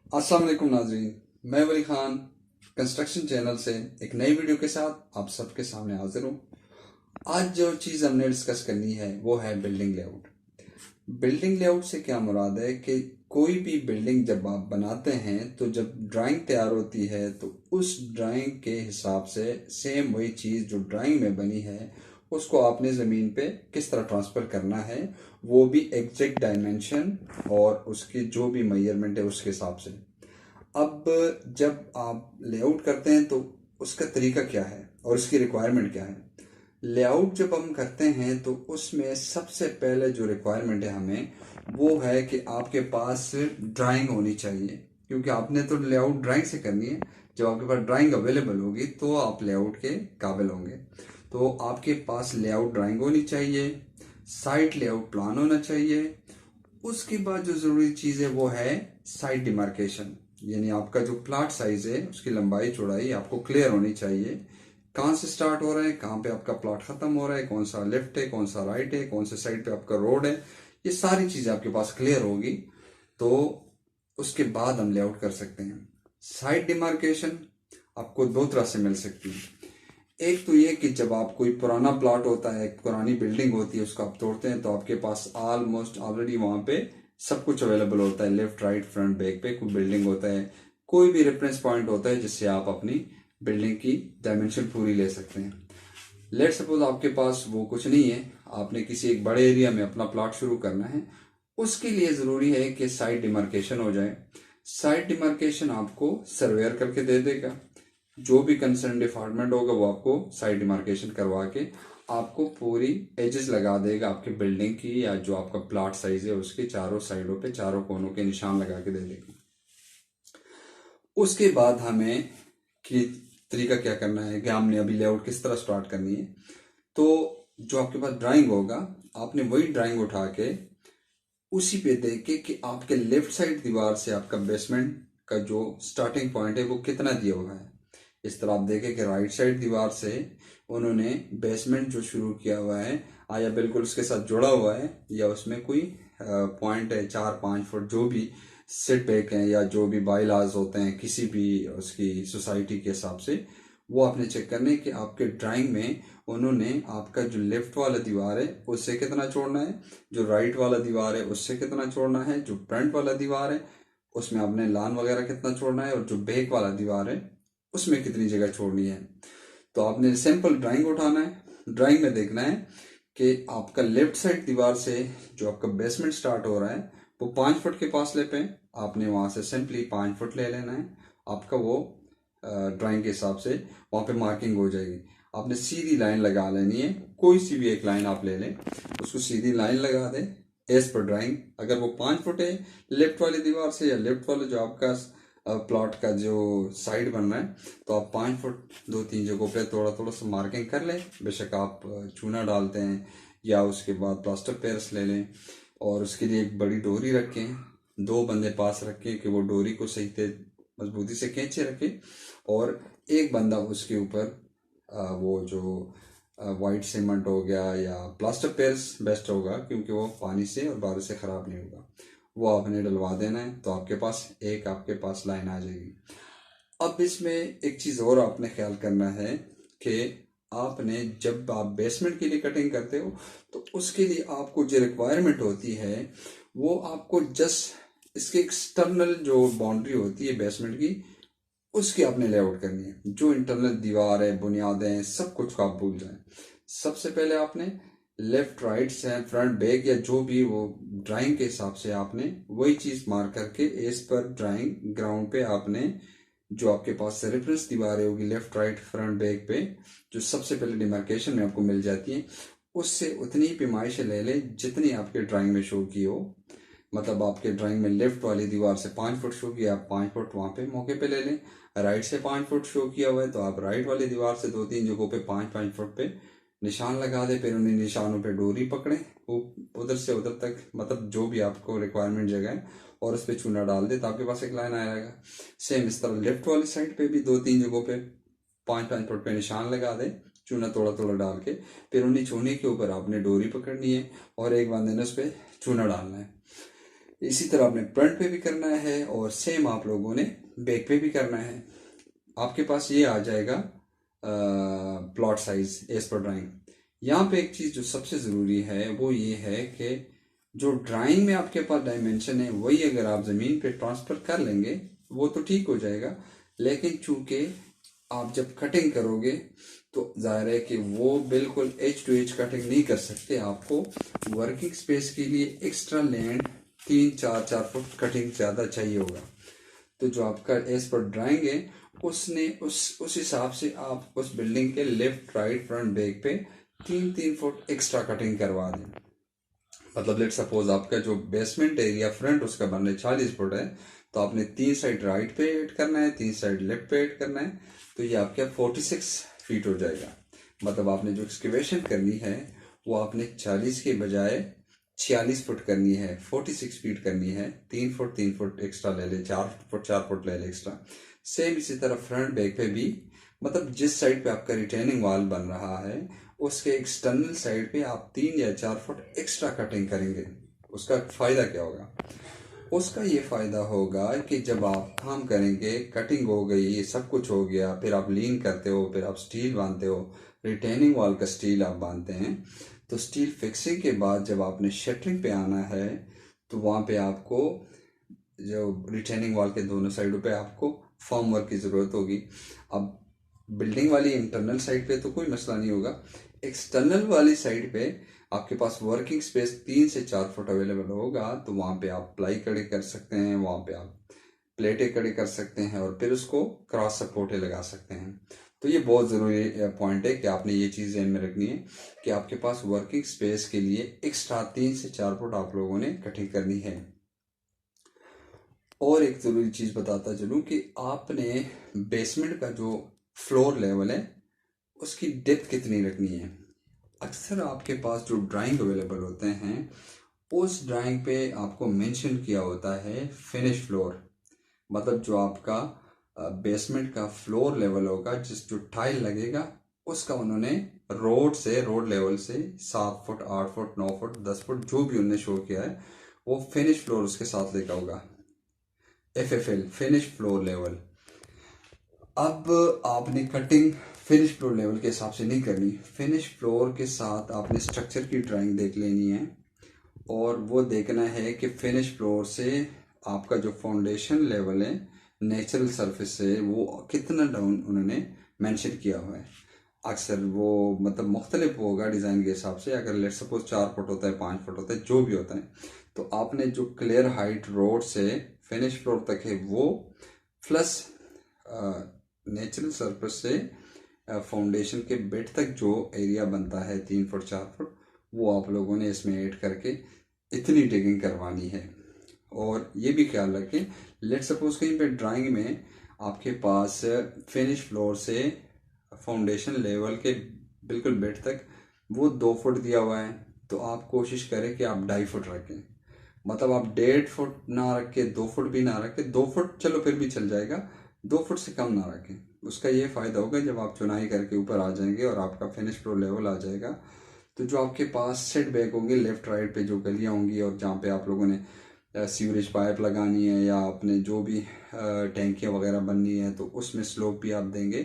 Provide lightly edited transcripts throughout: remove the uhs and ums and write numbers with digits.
अस्सलाम वालेकुम नाजरीन, मैं वली खान कंस्ट्रक्शन चैनल से एक नई वीडियो के साथ आप सबके सामने हाजिर हूँ। आज जो चीज़ हमने डिस्कस करनी है वो है बिल्डिंग लेआउट। बिल्डिंग लेआउट से क्या मुराद है कि कोई भी बिल्डिंग जब आप बनाते हैं तो जब ड्राइंग तैयार होती है तो उस ड्राइंग के हिसाब से सेम वही चीज़ जो ड्राइंग में बनी है उसको आपने ज़मीन पे किस तरह ट्रांसफ़र करना है, वो भी एग्जैक्ट डायमेंशन और उसकी जो भी मेजरमेंट है उसके हिसाब से। अब जब आप लेआउट करते हैं तो उसका तरीका क्या है और उसकी रिक्वायरमेंट क्या है। लेआउट जब हम करते हैं तो उसमें सबसे पहले जो रिक्वायरमेंट है हमें वो है कि आपके पास ड्राइंग होनी चाहिए, क्योंकि आपने तो लेआउट ड्राइंग से करनी है। जब आपके पास ड्राइंग अवेलेबल होगी तो आप लेआउट के काबिल होंगे। तो आपके पास लेआउट ड्राइंग होनी चाहिए, साइट लेआउट प्लान होना चाहिए। उसके बाद जो ज़रूरी चीज़ है वो है साइड डिमार्केशन, यानी आपका जो प्लाट साइज है उसकी लंबाई चौड़ाई आपको क्लियर होनी चाहिए। कहाँ से स्टार्ट हो रहा है, कहाँ पे आपका प्लाट खत्म हो रहा है, कौन सा लेफ्ट है, कौन सा राइट है, कौन से साइड पे आपका रोड है, ये सारी चीज़ें आपके पास क्लियर होगी तो उसके बाद हम लेआउट कर सकते हैं। साइड डिमार्केशन आपको दो तरह से मिल सकती है। एक तो ये कि जब आप कोई पुराना प्लॉट होता है, पुरानी बिल्डिंग होती है, उसको आप तोड़ते हैं तो आपके पास ऑलमोस्ट ऑलरेडी वहां पे सब कुछ अवेलेबल होता है। लेफ्ट राइट फ्रंट बैक पे कोई बिल्डिंग होता है, कोई भी रेफरेंस पॉइंट होता है जिससे आप अपनी बिल्डिंग की डायमेंशन पूरी ले सकते हैं। लेट सपोज आपके पास वो कुछ नहीं है, आपने किसी एक बड़े एरिया में अपना प्लॉट शुरू करना है। उसके लिए ज़रूरी है कि साइड डिमार्केशन हो जाए। साइड डिमार्केशन आपको सर्वेयर करके दे देगा। जो भी कंसर्न डिपार्टमेंट होगा वो आपको साइड डिमार्केशन करवा के आपको पूरी एजेस लगा देगा आपकी बिल्डिंग की, या जो आपका प्लॉट साइज है उसके चारों साइडों पे चारों कोनों के निशान लगा के दे देगा। उसके बाद हमें कि तरीका क्या करना है कि हमने अभी लेआउट किस तरह स्टार्ट करनी है। तो जो आपके पास ड्राइंग होगा, आपने वही ड्राइंग उठा के उसी पे देख के कि आपके लेफ्ट साइड दीवार से आपका बेसमेंट का जो स्टार्टिंग पॉइंट है वो कितना दिया हुआ है। इस तरह आप देखें कि राइट साइड दीवार से उन्होंने बेसमेंट जो शुरू किया हुआ है आया बिल्कुल उसके साथ जुड़ा हुआ है, या उसमें कोई पॉइंट है 4-5 फुट जो भी सेट बैक है या जो भी बाई लॉज होते हैं किसी भी उसकी सोसाइटी के हिसाब से, वो आपने चेक करने कि आपके ड्राइंग में उन्होंने आपका जो लेफ्ट वाला दीवार है उससे कितना छोड़ना है, जो राइट वाला दीवार है उससे कितना छोड़ना है, जो फ्रंट वाला दीवार है उसमें आपने लान वगैरह कितना छोड़ना है, और जो बैक वाला दीवार है उसमें कितनी जगह छोड़नी है। तो आपने सिंपल ड्राइंग उठाना है। ड्राइंग में देखना है कि आपका लेफ्ट साइड दीवार से जो आपका बेसमेंट स्टार्ट हो रहा है वो 5 फुट के फासले पे आपने वहां से सिंपली 5 फुट ले लेना है। आपका वो ड्राइंग के हिसाब से वहां पे मार्किंग हो जाएगी। आपने सीधी लाइन लगा लेनी है, कोई सी भी एक लाइन आप ले लें, उसको सीधी लाइन लगा दें एज पर ड्राइंग। अगर वो 5 फुट है लेफ्ट वाली दीवार से, या लेफ्ट वाला जो आपका प्लॉट का जो साइड बन रहा है, तो आप 5 फुट 2-3 जगहों पे थोड़ा थोड़ा सा मार्किंग कर लें। बेशक आप चूना डालते हैं या उसके बाद प्लास्टर पेरिस ले लें, और उसके लिए एक बड़ी डोरी रखें, 2 बंदे पास रखें कि वो डोरी को सही से मजबूती से खींचे रखें, और एक बंदा उसके ऊपर वो जो वाइट सीमेंट हो गया या प्लास्टर पेरिस बेस्ट होगा, क्योंकि वो पानी से और बारिश से ख़राब नहीं होगा, वो आपने डलवा देना है। तो आपके पास लाइन आ जाएगी। अब इसमें एक चीज़ और आपने ख्याल करना है कि आपने जब आप बेसमेंट के लिए कटिंग करते हो तो उसके लिए आपको जो रिक्वायरमेंट होती है वो आपको जस्ट इसके एक्सटर्नल जो बाउंड्री होती है बेसमेंट की उसकी आपने लेआउट करनी है। जो इंटरनल दीवार है, बुनियादें हैं, सब कुछ को आप भूल जाएं। सबसे पहले आपने लेफ्ट राइट से फ्रंट बैक या जो भी वो ड्राइंग के हिसाब से आपने वही चीज मार्क करके एज पर ड्राइंग ग्राउंड पे आपने जो आपके पास रेफरेंस दीवारें होगी लेफ्ट राइट फ्रंट बैक पे, जो सबसे पहले डिमार्केशन में आपको मिल जाती है, उससे उतनी पैमाइश ले लें जितनी आपके ड्राइंग में शो की हो। मतलब आपके ड्राइंग में लेफ्ट वाली दीवार से 5 फुट शो किया, आप 5 फुट वहां पे मौके पे ले लें। राइट से 5 फुट शो किया हुआ है तो आप राइट वाली दीवार से 2-3 जगहों पे 5-5 फुट पे निशान लगा दे, फिर उन्हीं निशानों पे डोरी पकड़े उधर से उधर तक, मतलब जो भी आपको रिक्वायरमेंट जगह है, और उस पर चूना डाल दे तो आपके पास एक लाइन आएगा। सेम इस तरह लेफ्ट वाली साइड पे भी 2-3 जगहों पे 5-5 फुट पे निशान लगा दे, चूना थोड़ा थोड़ा डाल के, फिर उन्हीं चूने के ऊपर आपने डोरी पकड़नी है और एक बांधे ने उस पर चूना डालना है। इसी तरह आपने फ्रंट पे भी करना है और सेम आप लोगों ने बैक पे भी करना है। आपके पास ये आ जाएगा plot size as per drawing. यहाँ पे एक चीज़ जो सबसे ज़रूरी है वो ये है कि जो ड्राइंग में आपके पास डायमेंशन है वही अगर आप ज़मीन पे ट्रांसफ़र कर लेंगे वो तो ठीक हो जाएगा, लेकिन चूंकि आप जब कटिंग करोगे तो जाहिर है कि वो बिल्कुल एज टू एज कटिंग नहीं कर सकते। आपको वर्किंग स्पेस के लिए एक्स्ट्रा लैंड 3-4 फुट कटिंग ज़्यादा चाहिए होगा। तो जो आपका एज पर ड्राइंग है उसने उस हिसाब से आप उस बिल्डिंग के लेफ्ट राइट फ्रंट बैक पे 3-3 फुट एक्स्ट्रा कटिंग करवा दें। मतलब लेट सपोज आपका जो बेसमेंट एरिया फ्रंट उसका बन रहा है 40 फुट है, तो आपने 3 साइड राइट पे ऐड करना है, 3 साइड लेफ्ट पे ऐड करना है, तो ये आपका 46 फीट हो जाएगा। मतलब आपने जो एक्सकेवेशन करनी है वो आपने 40 के बजाय 46 फुट करनी है, 46 फीट करनी है। 3 फुट एक्स्ट्रा ले ले, 4 फुट ले ले एक्स्ट्रा। सेम इसी तरह फ्रंट बैक पे भी, मतलब जिस साइड पे आपका रिटेनिंग वॉल बन रहा है उसके एक्सटर्नल साइड पे आप 3 या 4 फुट एक्स्ट्रा कटिंग करेंगे। उसका फायदा क्या होगा? उसका ये फायदा होगा कि जब आप काम करेंगे, कटिंग हो गई, सब कुछ हो गया, फिर आप लीन करते हो, फिर आप स्टील बांधते हो, रिटेनिंग वॉल का स्टील आप बांधते हैं, तो स्टील फिक्सिंग के बाद जब आपने शटरिंग पे आना है तो वहाँ पे आपको जो रिटेनिंग वॉल के दोनों साइडों पे आपको फॉर्म वर्क की ज़रूरत होगी। अब बिल्डिंग वाली इंटरनल साइड पे तो कोई मसला नहीं होगा, एक्सटर्नल वाली साइड पे आपके पास वर्किंग स्पेस 3 से 4 फुट अवेलेबल होगा, तो वहाँ पे आप प्लाई खड़े कर सकते हैं, वहाँ पे आप प्लेटें खड़े कर सकते हैं और फिर उसको क्रॉस सपोर्टें लगा सकते हैं। तो ये बहुत ज़रूरी पॉइंट है कि आपने ये चीज़ ध्यान में रखनी है कि आपके पास वर्किंग स्पेस के लिए एक्स्ट्रा 3 से 4 फुट आप लोगों ने कटिंग करनी है। और एक ज़रूरी चीज़ बताता चलूँ कि आपने बेसमेंट का जो फ्लोर लेवल है उसकी डेप्थ कितनी रखनी है। अक्सर आपके पास जो ड्राइंग अवेलेबल होते हैं उस ड्राइंग पे आपको मेंशन किया होता है फिनिश फ्लोर, मतलब जो आपका बेसमेंट का फ्लोर लेवल होगा, जो टाइल लगेगा उसका उन्होंने रोड लेवल से 7 फुट 8 फुट 9 फुट 10 फुट जो भी उन्होंने शो किया है वो फिनिश फ्लोर उसके साथ लेगा होगा, FFL फिनिश फ्लोर लेवल। अब आपने कटिंग फिनिश फ्लोर लेवल के हिसाब से नहीं करनी, फिनिश फ्लोर के साथ आपने स्ट्रक्चर की ड्राइंग देख लेनी है और वो देखना है कि फिनिश फ्लोर से आपका जो फाउंडेशन लेवल है नेचुरल सरफेस से वो कितना डाउन उन्होंने मेंशन किया हुआ है। अक्सर वो मतलब मुख्तलिफ होगा डिज़ाइन के हिसाब से, अगर लेट सपोज 4 फुट होता है 5 फुट होता है जो भी होता है, तो आपने जो क्लियर हाइट रोड से फिनिश फ्लोर तक है वो प्लस नेचुरल सरफेस से फाउंडेशन के बेड तक जो एरिया बनता है 3 फुट 4 फुट वो आप लोगों ने इसमें ऐड करके इतनी डिगिंग करवानी है। और ये भी ख्याल रखें, लेट सपोज कहीं पे ड्राइंग में आपके पास फिनिश फ्लोर से फाउंडेशन लेवल के बिल्कुल बेड तक वो 2 फुट दिया हुआ है, तो आप कोशिश करें कि आप 2.5 फुट रखें। मतलब आप 1.5 फुट ना रख के 2 फुट भी ना रखें, 2 फुट चलो फिर भी चल जाएगा, 2 फुट से कम ना रखें। उसका ये फ़ायदा होगा जब आप चुनाई करके ऊपर आ जाएंगे और आपका फिनिश फ्लोर लेवल आ जाएगा, तो जो आपके पास सेट बैक होंगे लेफ्ट राइट पे जो गलियाँ होंगी और जहाँ पे आप लोगों ने सीवरेज पाइप लगानी है या अपने जो भी टैंकियाँ वगैरह बननी है तो उसमें स्लोप भी आप देंगे,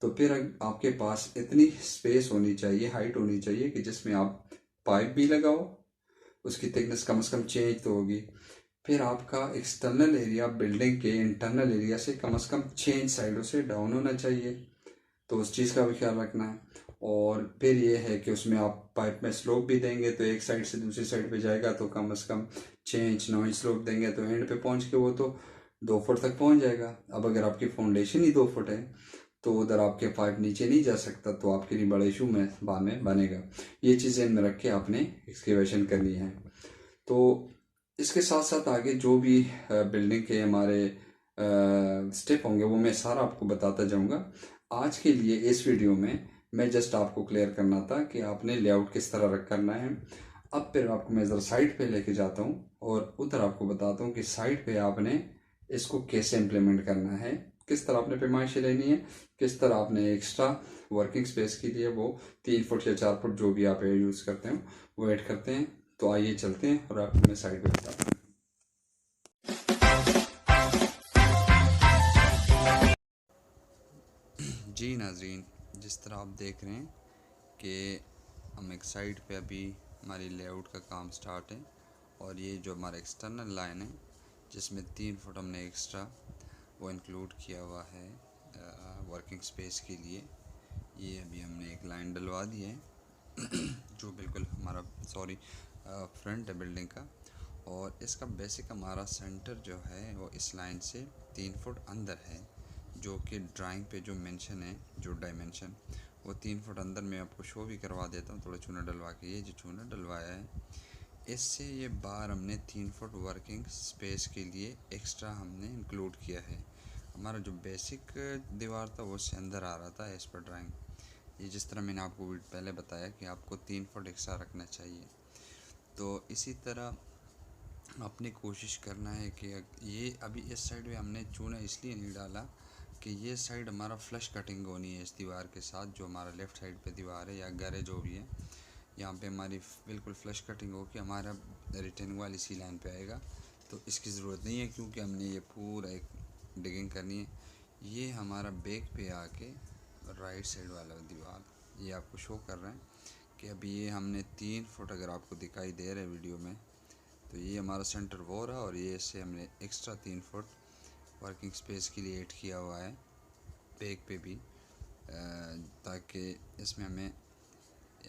तो फिर आपके पास इतनी स्पेस होनी चाहिए, हाइट होनी चाहिए कि जिसमें आप पाइप भी लगाओ, उसकी थिकनेस कम से कम चेंज तो होगी। फिर आपका एक्सटर्नल एरिया बिल्डिंग के इंटरनल एरिया से कम 6 साइडों से डाउन होना चाहिए, तो उस चीज़ का भी ख्याल रखना है। और फिर ये है कि उसमें आप पाइप में स्लोप भी देंगे तो एक साइड से दूसरी साइड पे जाएगा, तो कम से कम 6 इंच 9 इंच स्लोप देंगे तो एंड पे पहुंच के वो तो 2 फुट तक पहुंच जाएगा। अब अगर आपकी फाउंडेशन ही 2 फुट है तो उधर आपके पाइप नीचे नहीं जा सकता, तो आपके लिए बड़ा इशू में बाद में बनेगा। ये चीज़ें में रख के आपने एक्सकेवेशन करनी है। तो इसके साथ साथ आगे जो भी बिल्डिंग के हमारे स्टेप होंगे वो मैं सारा आपको बताता जाऊंगा। आज के लिए इस वीडियो में मैं जस्ट आपको क्लियर करना था कि आपने लेआउट किस तरह रख करना है। अब फिर आपको मैं ज़रा साइड पे लेके जाता हूँ और उधर आपको बताता हूँ कि साइड पे आपने इसको कैसे इम्प्लीमेंट करना है, किस तरह आपने पैमाइशें लेनी है, किस तरह आपने एक्स्ट्रा वर्किंग स्पेस के लिए वो 3 फुट या 4 फुट जो भी आप यूज़ करते हो वो ऐड करते हैं। तो आइए चलते हैं और आपको मैं साइड पे बताता हूँ। जी नाजरीन, जिस तरह आप देख रहे हैं कि हम एक साइड पे अभी हमारी लेआउट का काम स्टार्ट है और ये जो हमारा एक्सटर्नल लाइन है जिसमें 3 फुट हमने एक्स्ट्रा वो इंक्लूड किया हुआ है वर्किंग स्पेस के लिए। ये अभी हमने एक लाइन डलवा दी है जो बिल्कुल हमारा फ्रंट है बिल्डिंग का, और इसका बेसिक हमारा सेंटर जो है वो इस लाइन से 3 फुट अंदर है, जो कि ड्राइंग पे जो मेंशन है, जो डायमेंशन वो 3 फुट अंदर। मैं आपको शो भी करवा देता हूँ थोड़ा चूना डलवा के। ये जो चूना डलवाया है इससे ये बार हमने 3 फुट वर्किंग स्पेस के लिए एक्स्ट्रा हमने इंक्लूड किया है। हमारा जो बेसिक दीवार था वो उससे अंदर आ रहा था एज पर ड्राइंग। ये जिस तरह मैंने आपको पहले बताया कि आपको 3 फुट एक्स्ट्रा रखना चाहिए, तो इसी तरह अपनी कोशिश करना है कि ये अभी इस साइड में हमने चूना इसलिए नहीं डाला कि ये साइड हमारा फ्लश कटिंग होनी है इस दीवार के साथ। जो हमारा लेफ़्ट साइड पे दीवार है या घर है जो भी है, यहाँ पे हमारी बिल्कुल फ्लश कटिंग हो कि हमारा रिटेनिंग वाल इसी लाइन पे आएगा। तो इसकी ज़रूरत नहीं है क्योंकि हमने ये पूरा एक डिगिंग करनी है। ये हमारा बैक पे आके राइट साइड वाला दीवार ये आपको शो कर रहे हैं कि अभी ये हमने 3 फुट, अगर आपको दिखाई दे रहा है वीडियो में, तो ये हमारा सेंटर वो रहा और ये इससे हमने एक्स्ट्रा 3 फुट वर्किंग स्पेस के लिए ऐड किया हुआ है बैक पे भी, ताकि इसमें हमें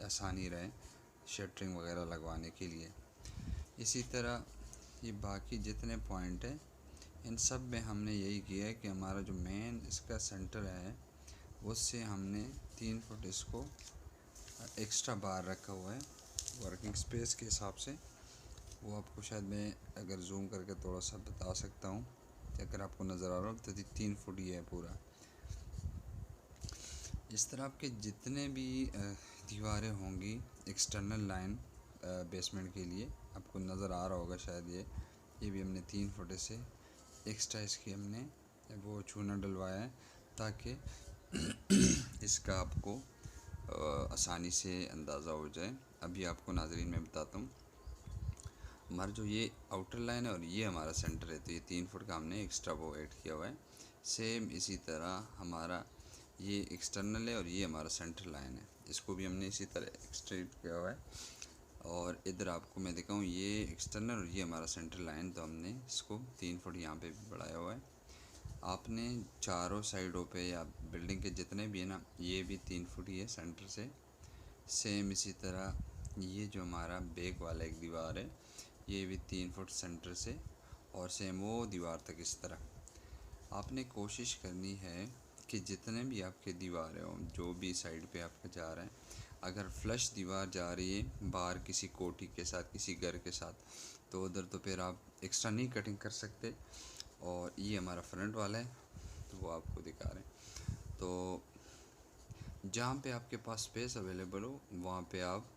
आसानी रहे शटरिंग वगैरह लगवाने के लिए। इसी तरह ये बाकी जितने पॉइंट हैं इन सब में हमने यही किया है कि हमारा जो मेन इसका सेंटर है उससे हमने 3 फुट इसको एक्स्ट्रा बाहर रखा हुआ है वर्किंग स्पेस के हिसाब से। वो आपको शायद मैं अगर जूम करके थोड़ा सा बता सकता हूँ कि अगर आपको नज़र आ रहा हो तो 3 फुट ही है पूरा। इस तरह आपके जितने भी दीवारें होंगी एक्सटर्नल लाइन बेसमेंट के लिए, आपको नज़र आ रहा होगा शायद ये भी हमने 3 फुट से एक्स्ट्रा इसकी हमने वो चूना डलवाया है ताकि इसका आपको आसानी से अंदाज़ा हो जाए। अभी आपको नाजरीन मैं बताता हूँ, हमारा जो ये आउटर लाइन है और ये हमारा सेंटर है, तो ये 3 फुट का हमने एक्स्ट्रा वो ऐड किया हुआ है। सेम इसी तरह हमारा ये एक्सटर्नल है और ये हमारा सेंटर लाइन है, इसको भी हमने इसी तरह एक्सटेंड किया हुआ है। और इधर आपको मैं दिखाऊँ, ये एक्सटर्नल और ये हमारा सेंटर लाइन, तो हमने इसको 3 फुट यहाँ पे भी बढ़ाया हुआ है। आपने चारों साइडों पे या बिल्डिंग के जितने भी है ना, ये भी 3 फुट ही है सेंटर से। सेम इसी तरह ये जो हमारा बैक वाला एक दीवार है ये भी 3 फुट सेंटर से, और सेम वो दीवार तक इस तरह। आपने कोशिश करनी है कि जितने भी आपके दीवारें हों, जो भी साइड पे आपका जा रहा है, अगर फ्लश दीवार जा रही है बाहर किसी कोठी के साथ, किसी घर के साथ, तो उधर तो फिर आप एक्स्ट्रा नहीं कटिंग कर सकते। और ये हमारा फ्रंट वाला है तो वो आपको दिखा रहे हैं। तो जहाँ पे आपके पास स्पेस अवेलेबल हो वहाँ पे आप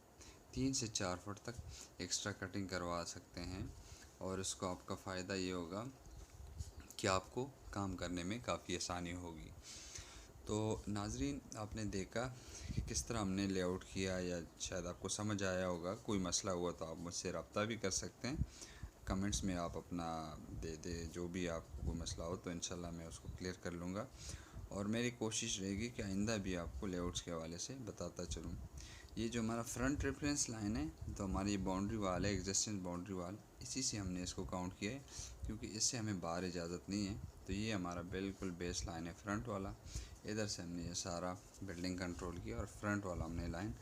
3 से 4 फुट तक एक्स्ट्रा कटिंग करवा सकते हैं, और इसको आपका फ़ायदा ये होगा कि आपको काम करने में काफ़ी आसानी होगी। तो नाजरीन, आपने देखा कि किस तरह हमने लेआउट किया, या शायद आपको समझ आया होगा। कोई मसला हुआ तो आप मुझसे रब्ता भी कर सकते हैं, कमेंट्स में आप अपना दे दे, जो भी आपको कोई मसला हो तो इंशाल्लाह मैं उसको क्लियर कर लूँगा। और मेरी कोशिश रहेगी कि आइंदा भी आपको लेआउट्स के हवाले से बताता चलूँ। ये जो हमारा फ्रंट रेफरेंस लाइन है, तो हमारी बाउंड्री वाल है, एग्जिस्टिंग बाउंड्री वाल, इसी से हमने इसको काउंट किया है क्योंकि इससे हमें बाहर इजाज़त नहीं है। तो ये हमारा बिल्कुल बेस लाइन है फ्रंट वाला। इधर से हमने ये सारा बिल्डिंग कंट्रोल किया और फ्रंट वाला हमने लाइन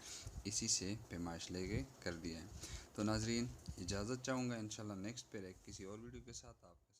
इसी से पैमाइश लेके कर दिया है। तो नाजरीन, इजाज़त चाहूँगा, इंशाल्लाह नेक्स्ट पे किसी और वीडियो के साथ आपके